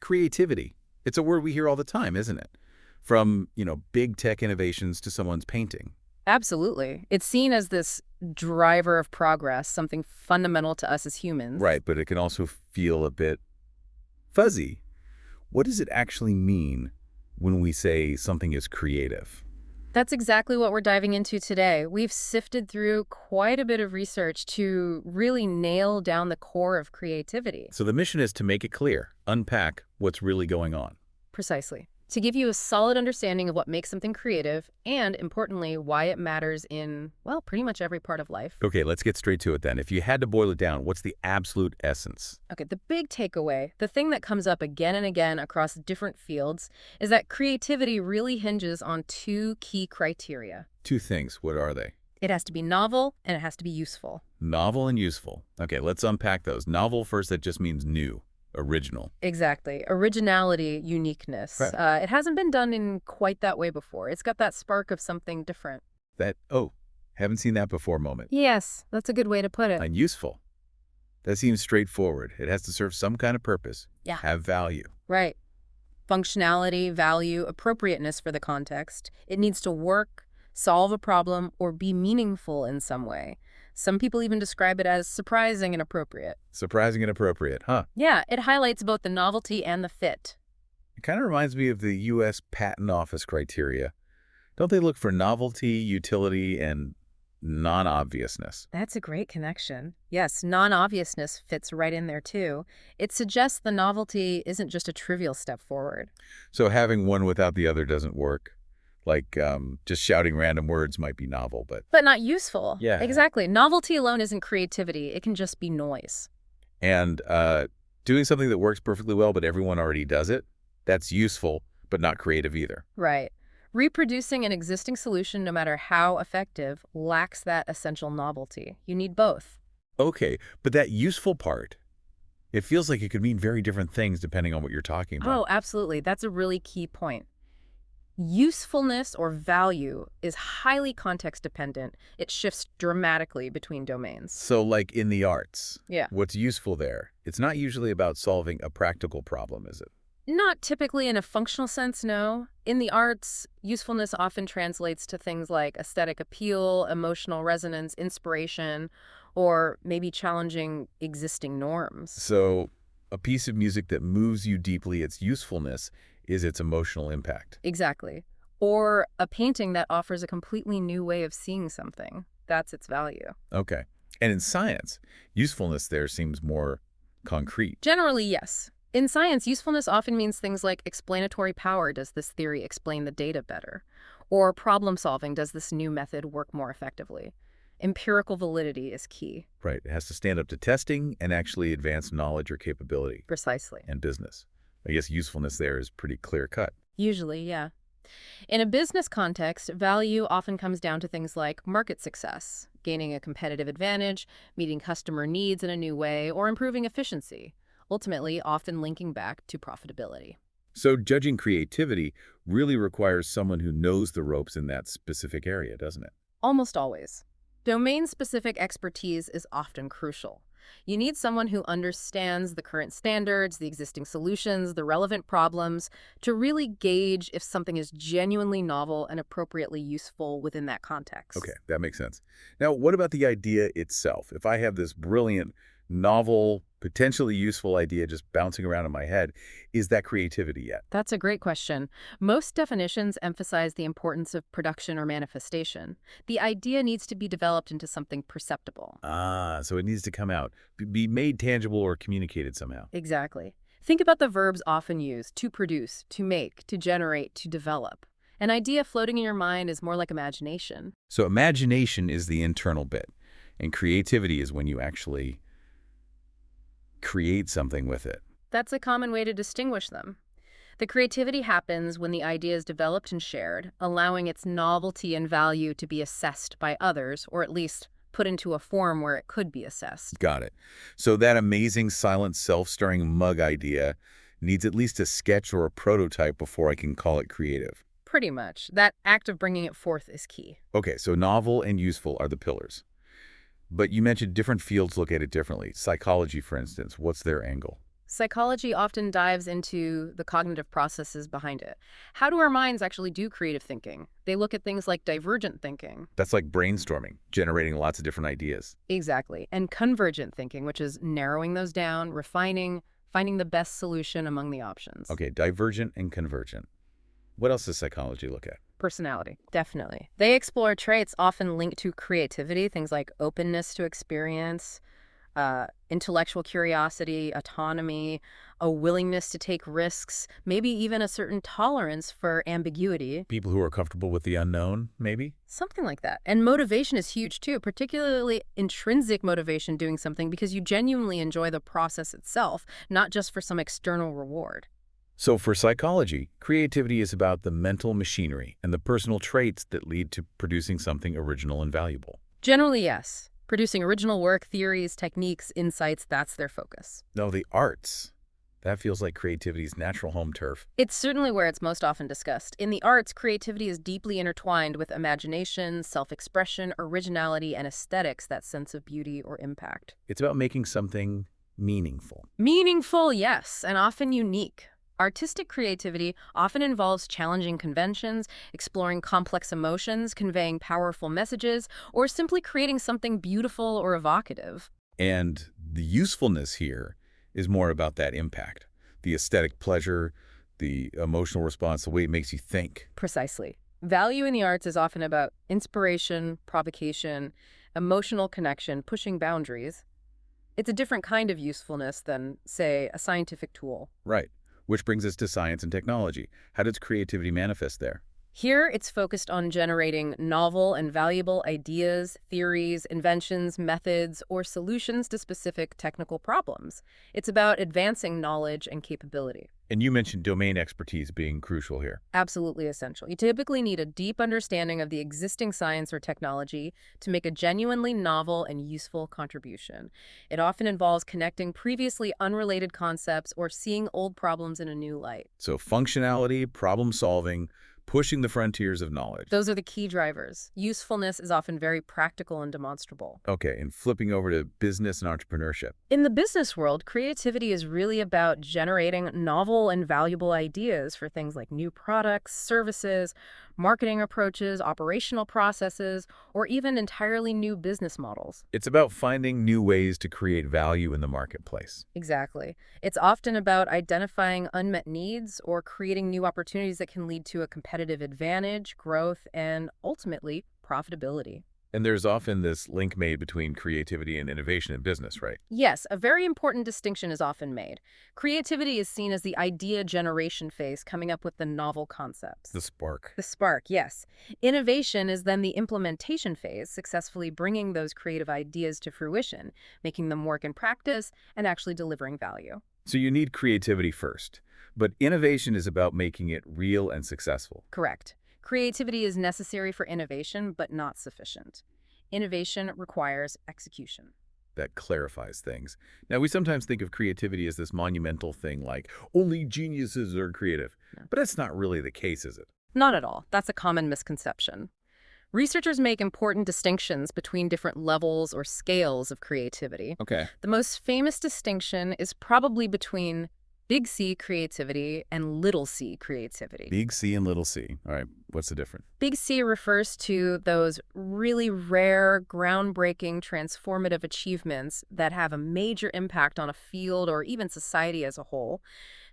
Creativity. It's a word we hear all the time, isn't it? From, big tech innovations to someone's painting. Absolutely. It's seen as this driver of progress, something fundamental to us as humans. Right, but it can also feel a bit fuzzy. What does it actually mean when we say something is creative? That's exactly what we're diving into today. We've sifted through quite a bit of research to really nail down the core of creativity. So the mission is to make it clear, unpack what's really going on. Precisely. To give you a solid understanding of what makes something creative and, importantly, why it matters in, well, pretty much every part of life. Okay, let's get straight to it then. If you had to boil it down, what's the absolute essence? Okay, the big takeaway, the thing that comes up again and again across different fields, is that creativity really hinges on two key criteria. Two things. What are they? It has to be novel and it has to be useful. Novel and useful. Okay, let's unpack those. Novel first, that just means new, original. Exactly. Originality, uniqueness. Right. It hasn't been done in quite that way before. It's got that spark of something different. Haven't seen that before moment. Yes, that's a good way to put it. And useful. That seems straightforward. It has to serve some kind of purpose. Yeah. Have value. Right. Functionality, value, appropriateness for the context. It needs to work, solve a problem, or be meaningful in some way. Some people even describe it as surprising and appropriate. Surprising and appropriate, huh? Yeah, it highlights both the novelty and the fit. It kind of reminds me of the U.S. Patent Office criteria. Don't they look for novelty, utility, and non-obviousness? That's a great connection. Yes, non-obviousness fits right in there too. It suggests the novelty isn't just a trivial step forward. So having one without the other doesn't work. Like just shouting random words might be novel, but not useful. Yeah. Exactly. Novelty alone isn't creativity. It can just be noise. And doing something that works perfectly well, but everyone already does it, that's useful, but not creative either. Right. Reproducing an existing solution, no matter how effective, lacks that essential novelty. You need both. Okay, but that useful part, it feels like it could mean very different things depending on what you're talking about. Oh, absolutely. That's a really key point. Usefulness or value is highly context dependent. It shifts dramatically between domains. So like in the arts, Yeah. what's useful there? It's not usually about solving a practical problem, is it? Not typically in a functional sense, no. In the arts, usefulness often translates to things like aesthetic appeal, emotional resonance, inspiration, or maybe challenging existing norms. So a piece of music that moves you deeply, its usefulness is its emotional impact. Exactly. Or a painting that offers a completely new way of seeing something. That's its value. Okay. And in science, usefulness there seems more concrete. Generally, yes. In science, usefulness often means things like explanatory power. Does this theory explain the data better? Or problem solving. Does this new method work more effectively? Empirical validity is key. Right. It has to stand up to testing and actually advance knowledge or capability Precisely. and business. I guess usefulness there is pretty clear cut. Usually, yeah. In a business context, value often comes down to things like market success, gaining a competitive advantage, meeting customer needs in a new way, or improving efficiency, ultimately often linking back to profitability. So judging creativity really requires someone who knows the ropes in that specific area, doesn't it? Almost always. Domain-specific expertise is often crucial. You need someone who understands the current standards, the existing solutions, the relevant problems, to really gauge if something is genuinely novel and appropriately useful within that context. Okay, that makes sense. Now, what about the idea itself? If I have this brilliant, novel, potentially useful idea just bouncing around in my head, is that creativity yet? That's a great question. Most definitions emphasize the importance of production or manifestation. The idea needs to be developed into something perceptible. Ah, so it needs to come out, be made tangible or communicated somehow. Exactly. Think about the verbs often used: to produce, to make, to generate, to develop. An idea floating in your mind is more like imagination. So imagination is the internal bit, and creativity is when you actually create something with it. That's a common way to distinguish them. The creativity happens when the idea is developed and shared, allowing its novelty and value to be assessed by others, or at least put into a form where it could be assessed. Got it. So that amazing, silent, self-stirring mug idea needs at least a sketch or a prototype before I can call it creative. Pretty much. That act of bringing it forth is key. Okay, so novel and useful are the pillars. But you mentioned different fields look at it differently. Psychology, for instance, what's their angle? Psychology often dives into the cognitive processes behind it. How do our minds actually do creative thinking? They look at things like divergent thinking. That's like brainstorming, generating lots of different ideas. Exactly. And convergent thinking, which is narrowing those down, refining, finding the best solution among the options. Okay, divergent and convergent. What else does psychology look at? Personality, definitely. They explore traits often linked to creativity, things like openness to experience, intellectual curiosity, autonomy, a willingness to take risks, maybe even a certain tolerance for ambiguity. People who are comfortable with the unknown, maybe? Something like that. And motivation is huge too, particularly intrinsic motivation doing something because you genuinely enjoy the process itself, not just for some external reward. So for psychology, creativity is about the mental machinery and the personal traits that lead to producing something original and valuable. Generally, yes. Producing original work, theories, techniques, insights, that's their focus. No, the arts. That feels like creativity's natural home turf. It's certainly where it's most often discussed. In the arts, creativity is deeply intertwined with imagination, self-expression, originality, and aesthetics, that sense of beauty or impact. It's about making something meaningful. Meaningful, yes, and often unique. Artistic creativity often involves challenging conventions, exploring complex emotions, conveying powerful messages, or simply creating something beautiful or evocative. And the usefulness here is more about that impact. The aesthetic pleasure, the emotional response, the way it makes you think. Precisely. Value in the arts is often about inspiration, provocation, emotional connection, pushing boundaries. It's a different kind of usefulness than, say, a scientific tool. Right. Which brings us to science and technology. How does creativity manifest there? Here, it's focused on generating novel and valuable ideas, theories, inventions, methods, or solutions to specific technical problems. It's about advancing knowledge and capability. And you mentioned domain expertise being crucial here. Absolutely essential. You typically need a deep understanding of the existing science or technology to make a genuinely novel and useful contribution. It often involves connecting previously unrelated concepts or seeing old problems in a new light. So functionality, problem solving, pushing the frontiers of knowledge. Those are the key drivers. Usefulness is often very practical and demonstrable. Okay, and flipping over to business and entrepreneurship. In the business world, creativity is really about generating novel and valuable ideas for things like new products, services, marketing approaches, operational processes, or even entirely new business models. It's about finding new ways to create value in the marketplace. Exactly. It's often about identifying unmet needs or creating new opportunities that can lead to a competitive advantage, growth, and ultimately profitability. And there's often this link made between creativity and innovation in business, right? Yes, a very important distinction is often made. Creativity is seen as the idea generation phase, coming up with the novel concepts. The spark. The spark, yes. Innovation is then the implementation phase, successfully bringing those creative ideas to fruition, making them work in practice, and actually delivering value. So you need creativity first, but innovation is about making it real and successful. Correct. Creativity is necessary for innovation, but not sufficient. Innovation requires execution. That clarifies things. Now, we sometimes think of creativity as this monumental thing like only geniuses are creative, No. but that's not really the case, is it? Not at all. That's a common misconception. Researchers make important distinctions between different levels or scales of creativity. Okay. The most famous distinction is probably between big C creativity and little c creativity. Big C and little c. All right, what's the difference? Big C refers to those really rare, groundbreaking, transformative achievements that have a major impact on a field or even society as a whole.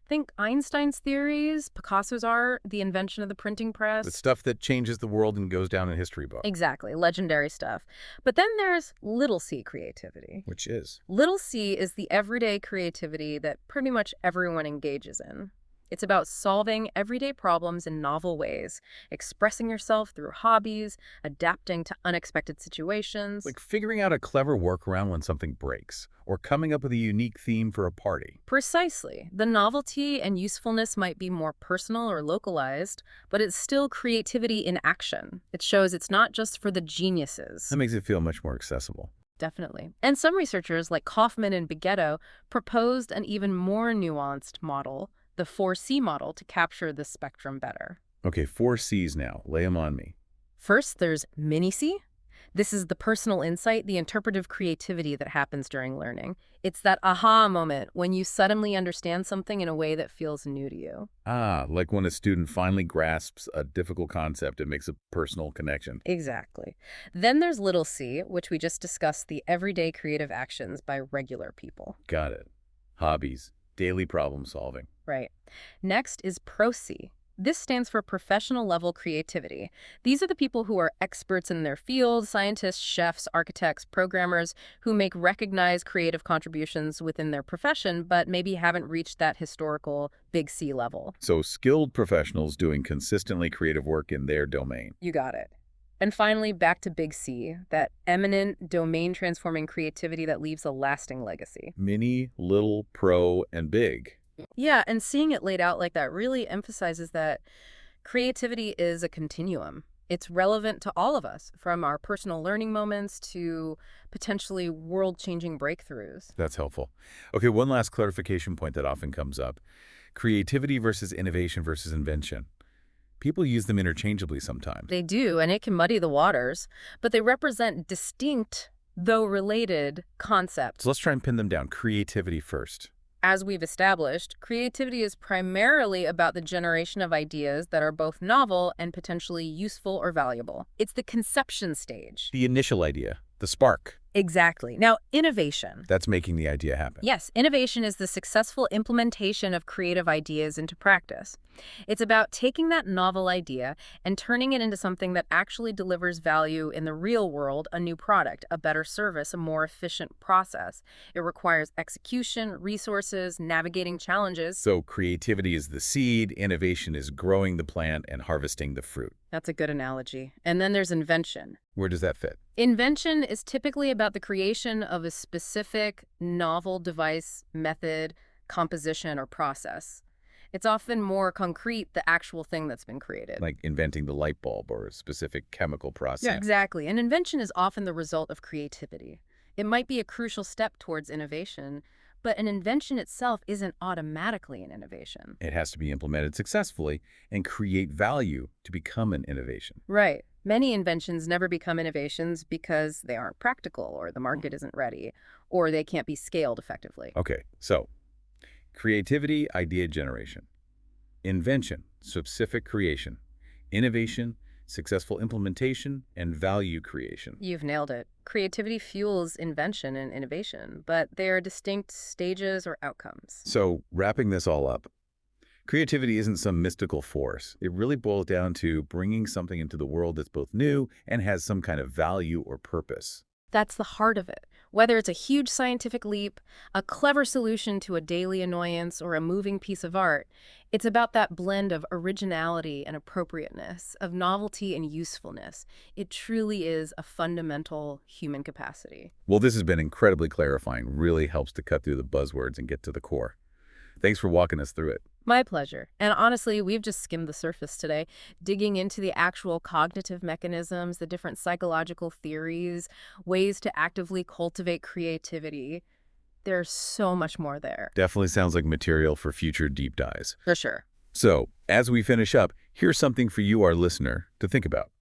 Think Einstein's theories, Picasso's art, the invention of the printing press. The stuff that changes the world and goes down in history books. Exactly, legendary stuff. But then there's little c creativity. Which is? Little c is the everyday creativity that pretty much everyone engages in. It's about solving everyday problems in novel ways, expressing yourself through hobbies, adapting to unexpected situations. Like figuring out a clever workaround when something breaks, or coming up with a unique theme for a party. Precisely. The novelty and usefulness might be more personal or localized, but it's still creativity in action. It shows it's not just for the geniuses. That makes it feel much more accessible. Definitely. And some researchers, like Kaufman and Beghetto, proposed an even more nuanced model, the 4C model, to capture this spectrum better. Okay, 4 C's now. Lay them on me. First, there's mini-C. This is the personal insight, the interpretive creativity that happens during learning. It's that aha moment when you suddenly understand something in a way that feels new to you. Ah, like when a student finally grasps a difficult concept and makes a personal connection. Exactly. Then there's little c, which we just discussed, the everyday creative actions by regular people. Got it. Hobbies, daily problem solving. Right. Next is pro-C. This stands for professional level creativity. These are the people who are experts in their field, scientists, chefs, architects, programmers, who make recognized creative contributions within their profession, but maybe haven't reached that historical big C level. So skilled professionals doing consistently creative work in their domain. You got it. And finally, back to big C, that eminent domain-transforming creativity that leaves a lasting legacy. Mini, little, pro, and big. Yeah, and seeing it laid out like that really emphasizes that creativity is a continuum. It's relevant to all of us, from our personal learning moments to potentially world-changing breakthroughs. That's helpful. Okay, one last clarification point that often comes up. Creativity versus innovation versus invention. People use them interchangeably sometimes. They do, and it can muddy the waters, but they represent distinct, though related, concepts. So let's try and pin them down. Creativity first. As we've established, creativity is primarily about the generation of ideas that are both novel and potentially useful or valuable. It's the conception stage. The initial idea, the spark. Exactly. Now, innovation. That's making the idea happen. Yes, innovation is the successful implementation of creative ideas into practice. It's about taking that novel idea and turning it into something that actually delivers value in the real world, a new product, a better service, a more efficient process. It requires execution, resources, navigating challenges. So creativity is the seed, innovation is growing the plant and harvesting the fruit. That's a good analogy. And then there's invention. Where does that fit? Invention is typically about the creation of a specific novel device, method, composition, or process. It's often more concrete, the actual thing that's been created. Like inventing the light bulb or a specific chemical process. Yeah, exactly. An invention is often the result of creativity. It might be a crucial step towards innovation, but an invention itself isn't automatically an innovation. It has to be implemented successfully and create value to become an innovation. Right. Many inventions never become innovations because they aren't practical, or the market isn't ready, or they can't be scaled effectively. Okay, so creativity, idea generation. Invention, specific creation. Innovation, successful implementation, and value creation. You've nailed it. Creativity fuels invention and innovation, but they are distinct stages or outcomes. So wrapping this all up, creativity isn't some mystical force. It really boils down to bringing something into the world that's both new and has some kind of value or purpose. That's the heart of it. Whether it's a huge scientific leap, a clever solution to a daily annoyance, or a moving piece of art, it's about that blend of originality and appropriateness, of novelty and usefulness. It truly is a fundamental human capacity. Well, this has been incredibly clarifying. Really helps to cut through the buzzwords and get to the core. Thanks for walking us through it. My pleasure. And honestly, we've just skimmed the surface today, digging into the actual cognitive mechanisms, the different psychological theories, ways to actively cultivate creativity. There's so much more there. Definitely sounds like material for future deep dives. For sure. So, as we finish up, here's something for you, our listener, to think about.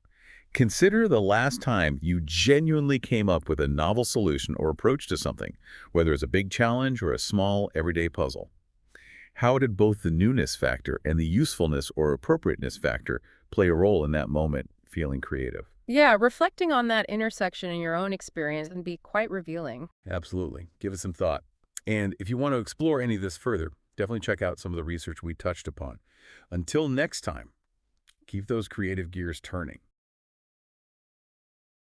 Consider the last time you genuinely came up with a novel solution or approach to something, whether it's a big challenge or a small, everyday puzzle. How did both the newness factor and the usefulness or appropriateness factor play a role in that moment feeling creative? Yeah, reflecting on that intersection in your own experience can be quite revealing. Absolutely. Give it some thought. And if you want to explore any of this further, definitely check out some of the research we touched upon. Until next time, keep those creative gears turning.